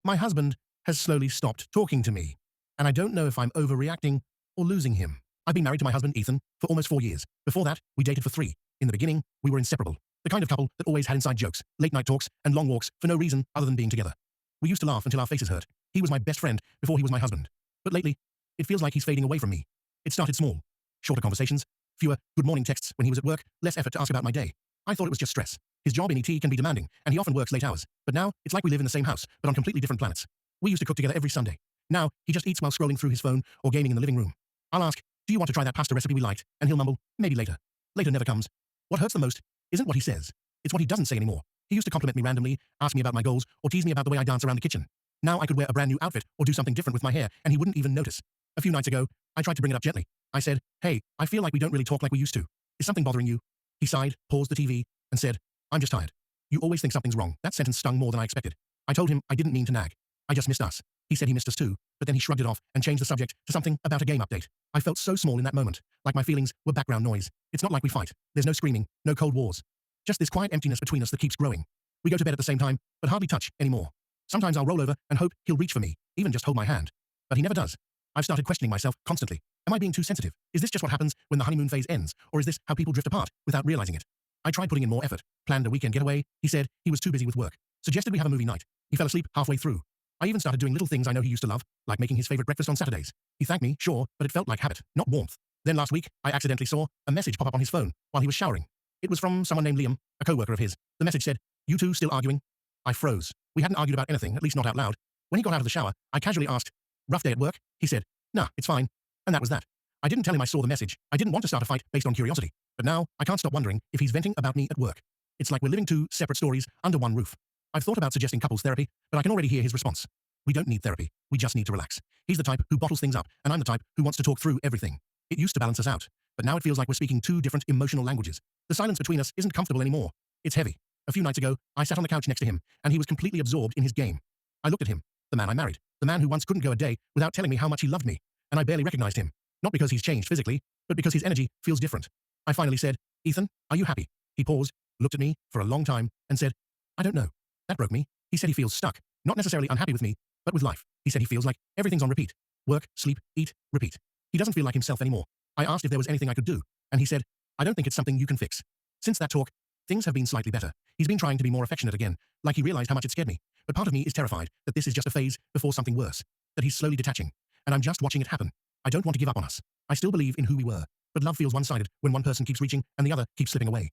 My husband has slowly stopped talking to me, and I don't know if I'm overreacting or losing him. I've been married to my husband, Ethan, for almost 4 years. Before that, we dated for 3. In the beginning, we were inseparable. The kind of couple that always had inside jokes, late-night talks, and long walks for no reason other than being together. We used to laugh until our faces hurt. He was my best friend before he was my husband. But lately, it feels like he's fading away from me. It started small. Shorter conversations, fewer good morning texts when he was at work, less effort to ask about my day. I thought it was just stress. His job in ET can be demanding, and he often works late hours. But now, it's like we live in the same house, but on completely different planets. We used to cook together every Sunday. Now, he just eats while scrolling through his phone or gaming in the living room. I'll ask, do you want to try that pasta recipe we liked? And he'll mumble, maybe later. Later never comes. What hurts the most isn't what he says. It's what he doesn't say anymore. He used to compliment me randomly, ask me about my goals, or tease me about the way I dance around the kitchen. Now I could wear a brand new outfit or do something different with my hair, and he wouldn't even notice. A few nights ago, I tried to bring it up gently. I said, hey, I feel like we don't really talk like we used to. Is something bothering you? He sighed, paused the TV, and said, I'm just tired. You always think something's wrong. That sentence stung more than I expected. I told him I didn't mean to nag. I just missed us. He said he missed us too, but then he shrugged it off and changed the subject to something about a game update. I felt so small in that moment, like my feelings were background noise. It's not like we fight. There's no screaming, no cold wars. Just this quiet emptiness between us that keeps growing. We go to bed at the same time, but hardly touch anymore. Sometimes I'll roll over and hope he'll reach for me, even just hold my hand. But he never does. I've started questioning myself constantly. Am I being too sensitive? Is this just what happens when the honeymoon phase ends, or is this how people drift apart without realizing it? I tried putting in more effort, planned a weekend getaway. He said he was too busy with work. Suggested we have a movie night. He fell asleep halfway through. I even started doing little things I know he used to love, like making his favorite breakfast on Saturdays. He thanked me, sure, but it felt like habit, not warmth. Then last week, I accidentally saw a message pop up on his phone while he was showering. It was from someone named Liam, a co-worker of his. The message said, you two still arguing? I froze. We hadn't argued about anything, at least not out loud. When he got out of the shower, I casually asked, rough day at work? He said, nah, it's fine. And that was that. I didn't tell him I saw the message. I didn't want to start a fight based on curiosity. But now, I can't stop wondering if he's venting about me at work. It's like we're living 2 separate stories under one roof. I've thought about suggesting couples therapy, but I can already hear his response. We don't need therapy. We just need to relax. He's the type who bottles things up, and I'm the type who wants to talk through everything. It used to balance us out, but now it feels like we're speaking 2 different emotional languages. The silence between us isn't comfortable anymore. It's heavy. A few nights ago, I sat on the couch next to him, and he was completely absorbed in his game. I looked at him, the man I married, the man who once couldn't go a day without telling me how much he loved me, and I barely recognized him. Not because he's changed physically, but because his energy feels different. I finally said, Ethan, are you happy? He paused, looked at me for a long time, and said, I don't know. That broke me. He said he feels stuck, not necessarily unhappy with me, but with life. He said he feels like everything's on repeat. Work, sleep, eat, repeat. He doesn't feel like himself anymore. I asked if there was anything I could do, and he said, I don't think it's something you can fix. Since that talk, things have been slightly better. He's been trying to be more affectionate again, like he realized how much it scared me. But part of me is terrified that this is just a phase before something worse, that he's slowly detaching, and I'm just watching it happen. I don't want to give up on us. I still believe in who we were, but love feels one-sided when one person keeps reaching and the other keeps slipping away.